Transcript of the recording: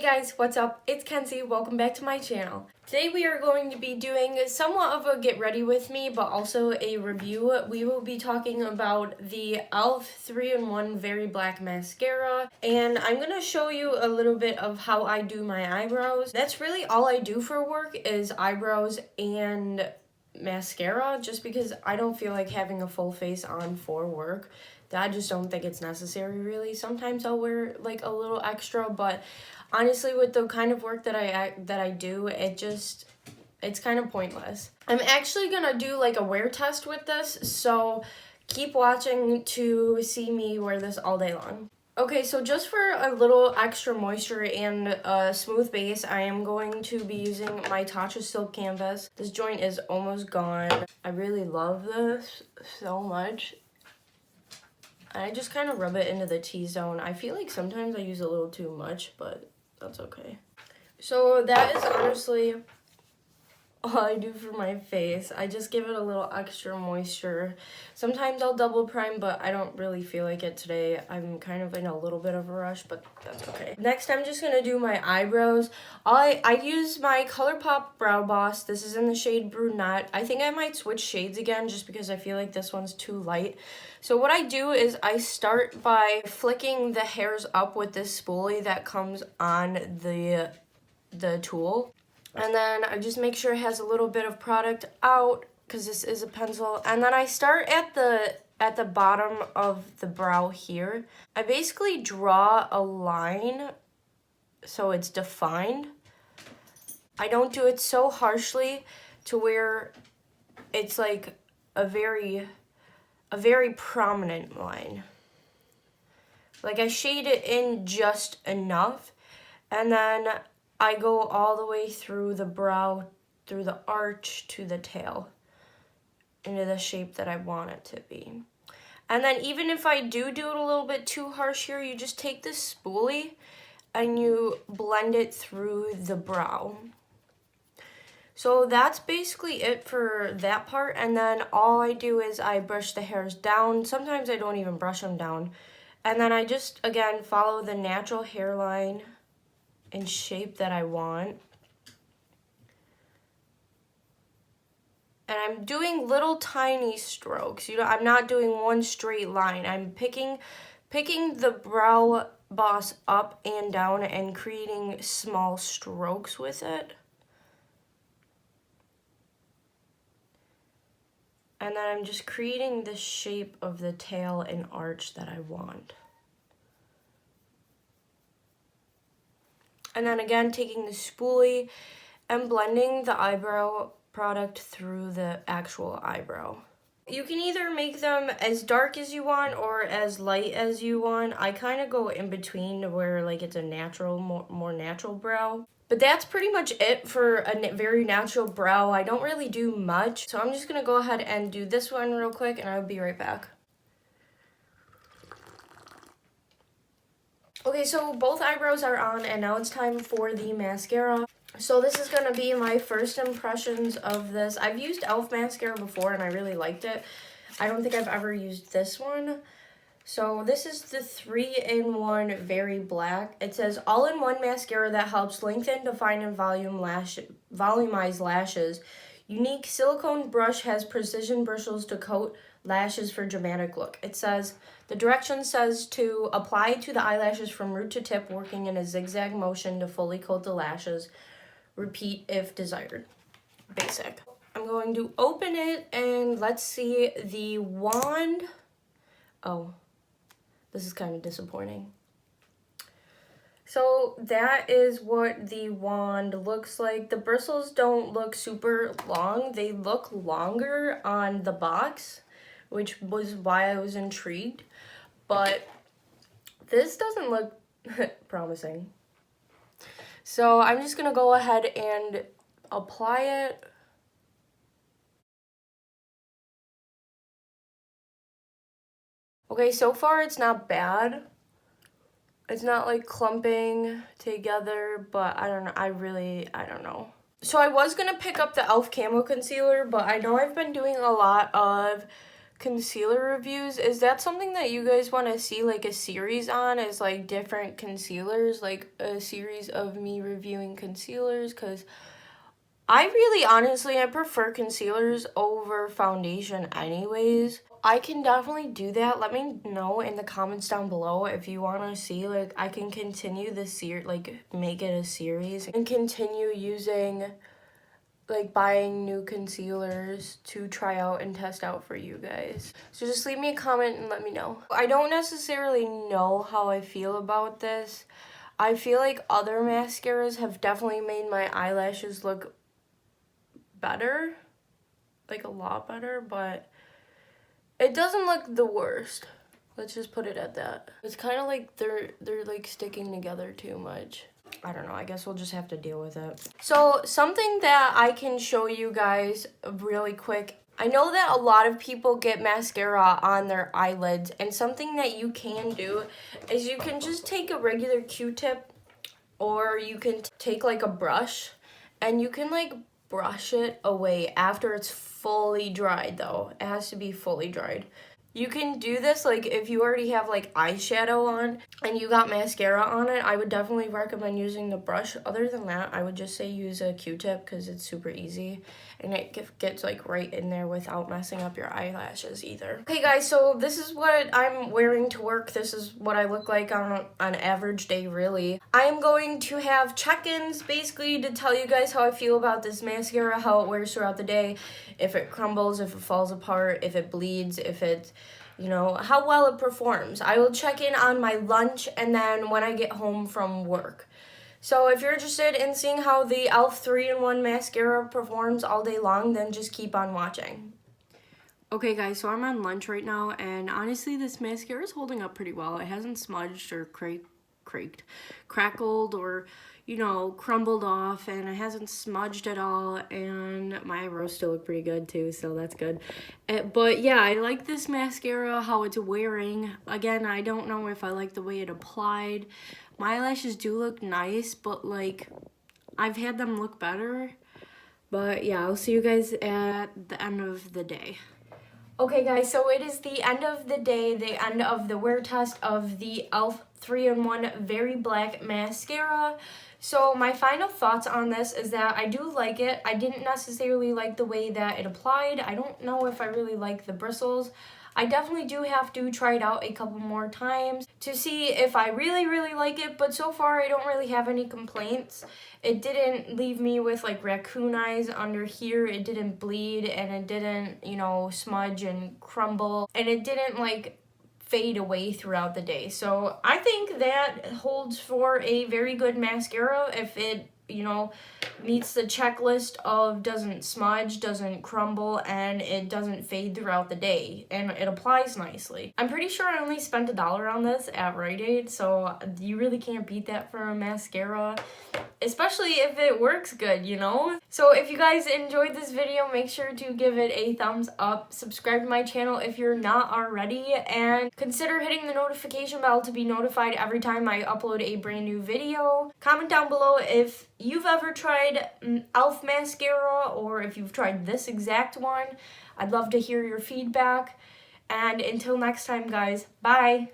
guys, what's up? It's Kenzie. Welcome back to my channel. Today we are going to be doing somewhat of a get ready with me, but also a review. We will be talking about the E.L.F. 3-in-1 Very Black Mascara, and I'm going to show you a little bit of how I do my eyebrows. That's really all I do for work is eyebrows and mascara, just because I don't feel like having a full face on for work. I just don't think it's necessary, really. Sometimes I'll wear like a little extra, but honestly, with the kind of work that I do, it's kind of pointless. I'm actually gonna do like a wear test with this, so keep watching to see me wear this all day long. Okay, so just for a little extra moisture and a smooth base, I am going to be using my Tatcha Silk Canvas. This joint is almost gone. I really love this so much. I just kind of rub it into the T-zone. I feel like sometimes I use a little too much, but that's okay. So that is honestly all I do for my face. I just give it a little extra moisture. Sometimes I'll double prime, but I don't really feel like it today. I'm kind of in a little bit of a rush, but that's okay. Next, I'm just gonna do my eyebrows. I use my ColourPop Brow Boss. This is in the shade Brunette. I think I might switch shades again just because I feel like this one's too light. So what I do is I start by flicking the hairs up with this spoolie that comes on the tool. And then I just make sure it has a little bit of product out because this is a pencil. And then I start at the bottom of the brow here. I basically draw a line so it's defined. I don't do it so harshly to where it's like a very prominent line. Like I shade it in just enough, and then I go all the way through the brow, through the arch to the tail, into the shape that I want it to be. And then even if I do it a little bit too harsh here, you just take this spoolie and you blend it through the brow. So that's basically it for that part, and then all I do is I brush the hairs down. Sometimes I don't even brush them down. And then I just, again, follow the natural hairline and shape that I want. And I'm doing little tiny strokes. You know, I'm not doing one straight line. I'm picking the brow boss up and down and creating small strokes with it. And then I'm just creating the shape of the tail and arch that I want. And then again, taking the spoolie and blending the eyebrow product through the actual eyebrow. You can either make them as dark as you want or as light as you want. I kind of go in between to where like it's a natural, more natural brow. But that's pretty much it for a very natural brow. I don't really do much. So I'm just going to go ahead and do this one real quick and I'll be right back. Okay, so both eyebrows are on and now it's time for the mascara. So this is going to be my first impressions of this. I've used E.L.F. mascara before and I really liked it. I don't think I've ever used this one. So this is the 3-in-1 Very Black. It says all-in-one mascara that helps lengthen, define, and volumize lashes. Unique silicone brush has precision bristles to coat lashes for dramatic look. It says, the direction says to apply to the eyelashes from root to tip, working in a zigzag motion to fully coat the lashes. Repeat if desired. Basic. I'm going to open it and let's see the wand. Oh, this is kind of disappointing. So that is what the wand looks like. The bristles don't look super long. They look longer on the box, which was why I was intrigued. But this doesn't look promising. So I'm just going to go ahead and apply it. Okay, so far it's not bad. It's not like clumping together, but I don't know. I don't know. So I was going to pick up the E.L.F. Camo Concealer, but I know I've been doing a lot of concealer reviews. Is that something that you guys want to see like a series on, is like different concealers, like a series of me reviewing concealers? Because I really honestly, I prefer concealers over foundation anyways. I can definitely do that. Let me know in the comments down below if you want to see, like, I can continue the like make it a series and continue using, like, buying new concealers to try out and test out for you guys. So just leave me a comment and let me know. I don't necessarily know how I feel about this. I feel like other mascaras have definitely made my eyelashes look better, like a lot better, but it doesn't look the worst. Let's just put it at that. It's kind of like they're like sticking together too much. I don't know, I guess we'll just have to deal with it. So something that I can show you guys really quick, I know that a lot of people get mascara on their eyelids, and something that you can do is you can just take a regular Q-tip, or you can take like a brush, and you can like brush it away after it's fully dried though. It has to be fully dried. You can do this like if you already have like eyeshadow on and you got mascara on it. I would definitely recommend using the brush. Other than that, I would just say use a Q-tip because it's super easy and it gets like right in there without messing up your eyelashes either. Okay guys, so this is what I'm wearing to work. This is what I look like on an average day really. I am going to have check-ins basically to tell you guys how I feel about this mascara, how it wears throughout the day, if it crumbles, if it falls apart, if it bleeds, if it, you know, how well it performs. I will check in on my lunch and then when I get home from work. So if you're interested in seeing how the E.L.F. 3-in-1 mascara performs all day long, then just keep on watching. Okay guys, so I'm on lunch right now, and honestly this mascara is holding up pretty well. It hasn't smudged or crackled or, you know, crumbled off, and it hasn't smudged at all, and my eyebrows still look pretty good too, so that's good. But yeah, I like this mascara, how it's wearing. Again, I don't know if I like the way it applied. My eyelashes do look nice, but like I've had them look better. But yeah, I'll see you guys at the end of the day. Okay guys, so it is the end of the day, the end of the wear test of the E.L.F. 3-in-1 Very Black Mascara. So my final thoughts on this is that I do like it. I didn't necessarily like the way that it applied. I don't know if I really like the bristles. I definitely do have to try it out a couple more times to see if I really like it, but so far I don't really have any complaints. It didn't leave me with like raccoon eyes under here. It didn't bleed, and it didn't, you know, smudge and crumble, and it didn't like fade away throughout the day. So I think that holds for a very good mascara if it, you know, meets the checklist of doesn't smudge, doesn't crumble, and it doesn't fade throughout the day, and it applies nicely. I'm pretty sure I only spent $1 on this at Rite Aid, so you really can't beat that for a mascara, especially if it works good, you know? So if you guys enjoyed this video, make sure to give it a thumbs up, subscribe to my channel if you're not already, and consider hitting the notification bell to be notified every time I upload a brand new video. Comment down below if you've ever tried E.L.F. mascara, or if you've tried this exact one. I'd love to hear your feedback. And until next time, guys, bye!